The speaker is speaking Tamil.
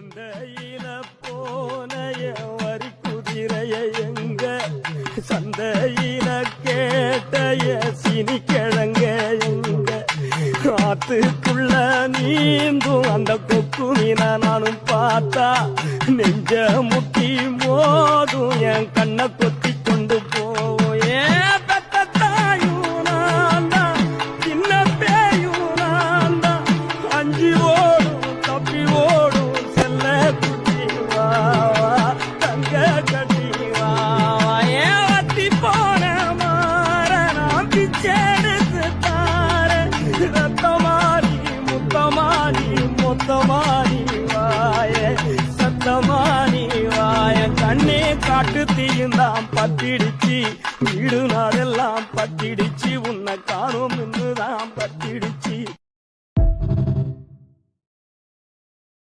சந்தையில போன வரி குதிரைய எங்க சந்தையில கேட்டைய சினி கிழங்க எங்க ஆத்துக்குள்ள நீந்தும் அந்த கொக்கு மீனா நானும் பார்த்தா நெஞ்ச முட்டி மோதும் என் கண்ணை கொத்தி கொண்டு போவோம் ஏன் பெத்த தாயும் நான் தான் சின்ன பேயும் நான் தான் அஞ்சு ஓடும் தப்பி ஓடும் செல்ல குட்டி வாவா தங்க கட்டி வாவா ஏன் வத்தி போன மாற நான் பிச்செடுத்து தார ரத்தமாரி முத்தமாரி மொத்தமாரி வாய சத்தமாரி வாய கண்ணே காட்டு தீயுந்தான் பத்திடுச்சு வீடு நாடெல்லாம் பத்திடுச்சு உன்னை காணும் இன்னுதான் பத்திடுச்சு